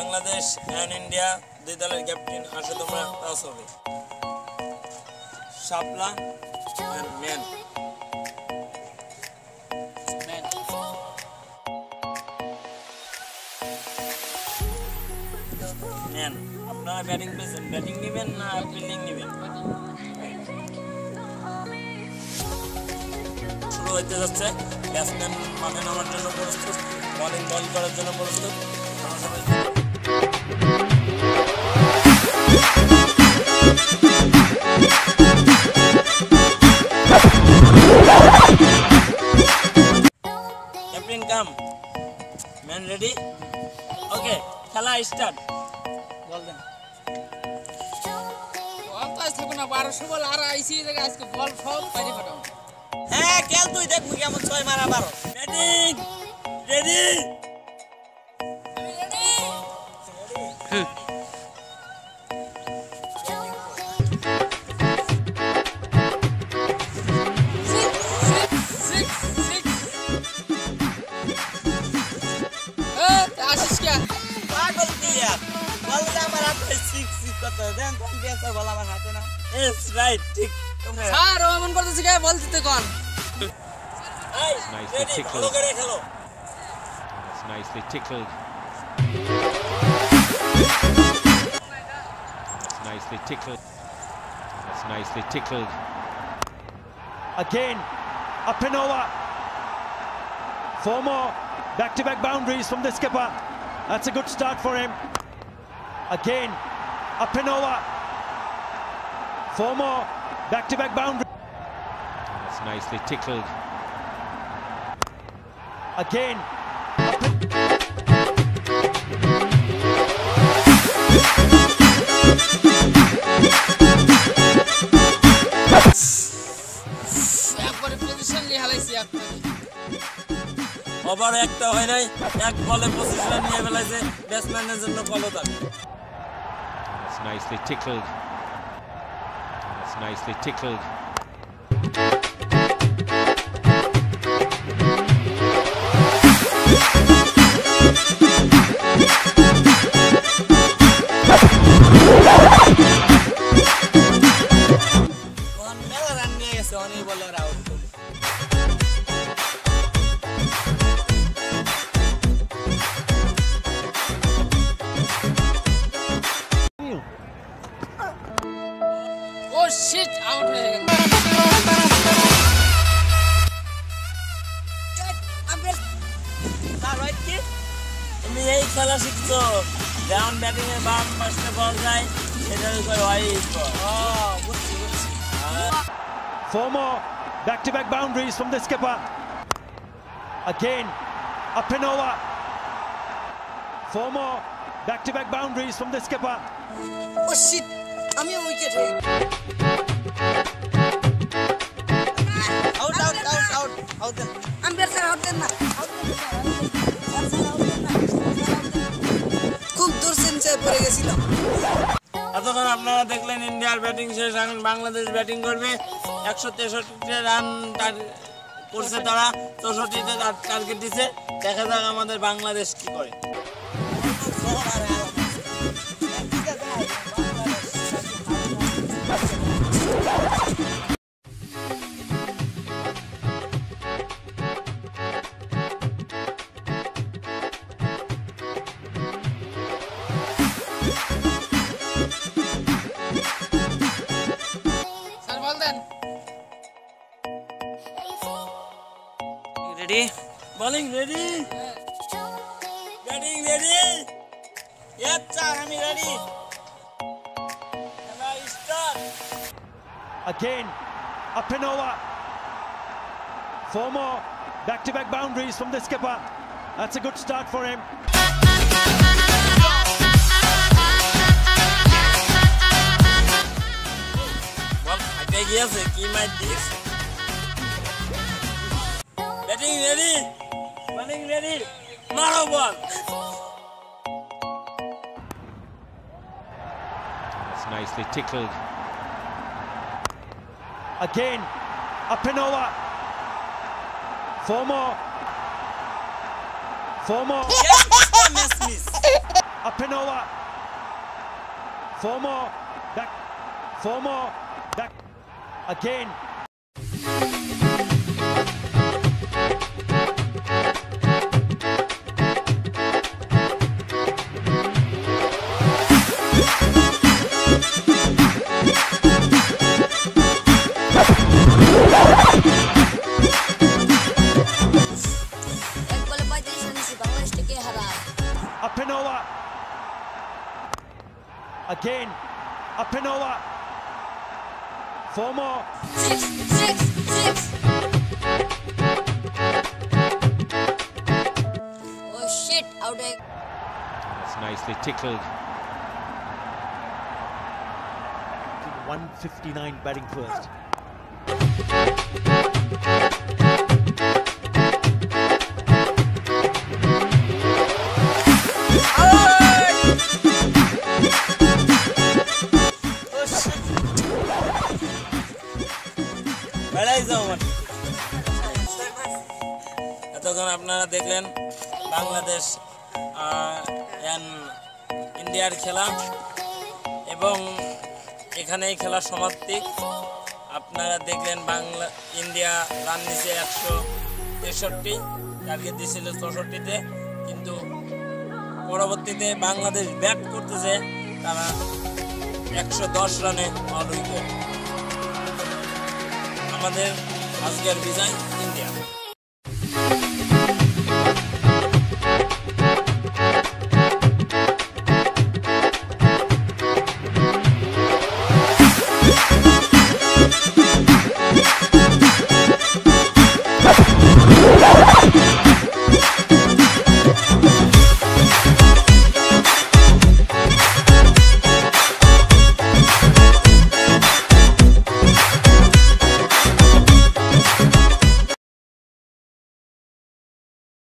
Bangladesh and India দুই দলের captain আসে তোমরা টস হবে শাপলা এন্ড ম্যান ম্যান আপনারা ব্যাটিং পেয়েছেন ব্যাটিং নেবেন না ফিল্ডিং নেবেন শুরু হতে যাচ্ছে ব্যাটসম্যান মাঠে নামার জন্য প্রস্তুত বলিং বল করার জন্য প্রস্তুত ক্যাপ্টেন কাম ম্যান রেডি ওকে খেলা স্টার্ট বল দেন বল তো আজ থাকো না 1200 বল আর আইসি জায়গা আজকে বল সব পাইরে ফাটাও হ্যাঁ খেল তুই দেখ মুই কেমন 6 মারা 12 ব্যাটিং রেডি আমি রেডি आशीष क्या पागल प्लेयर बल्ला मारा तो 6 কত দেন কোন পেছে বলা আমার হাতে না ইস রাইট ঠিক স্যার ও মন করতেছে কি বল দিতে কোন নাইসলি টিকল করে খেলো It's nicely tickled It's nicely tickled It's nicely tickled Again up and over 4 more back-to-back boundaries from the skipper. That's a good start for him. Again, up and over. 4 more back-to-back boundaries. That's nicely tickled. Again. Over একটা হয় নাই এক বলে 25 run নিয়ে ফেলেছে ব্যাটসম্যানের জন্য কলতা It's nicely tickled It's nicely tickled কোন মেলা রান নিয়ে গেছে অনেক বলার আউট Oh shit out হয়ে গেল না রাইট কি তুমি এই খেলা শিখছো ডাউন ব্যাটিং এ বাম পাশে বল যায় সেটাই কই ওয়াইড বুঝছি 4 more back-to-back boundaries from the skipper. Again, up and over. 4 more back-to-back boundaries from the skipper. Oh shit! আমি উইকেট হয়ে আউট আম্পায়ার স্যার আউট দেন না খুব দূর সেন্সে পড়ে গেছিল এতক্ষণ আপনারা দেখলেন ইন্ডিয়ার ব্যাটিং শেষ এখন বাংলাদেশ ব্যাটিং করবে 163 রান করছে তারা 64তে টার্গেট দিছে দেখা যাক আমাদের বাংলাদেশ কি করে Ready? Bowling ready? Batting ready? Yes sir, I'm ready. Start. Again, up and over. 4 more back-to-back boundaries from the skipper. That's a good start for him. Well, I think yes, he might be. Batting ready, bowling ready, Maro ball. It's nicely tickled. Again, up and over. 4 more. 4 more. Yes, miss. Apinowa. Four more. Back. Four more. Back. Again. Apinowa. Again. Apinowa. Four more. Six. Oh shit, out of. That's nicely tickled. 159 batting first. এতক্ষণ আপনারা দেখলেন বাংলাদেশ ইন্ডিয়ার খেলা এবং এখানেই খেলা সমাপ্তি। আপনারা দেখলেন ইন্ডিয়া রান নিছে 163, টার্গেট দিয়েছিল 64-তে, কিন্তু পরবর্তীতে বাংলাদেশ ব্যাট করতেছে, তারা 110 রানে অল উইকেট। আমাদের আজকের বিজয় ইন্ডিয়া।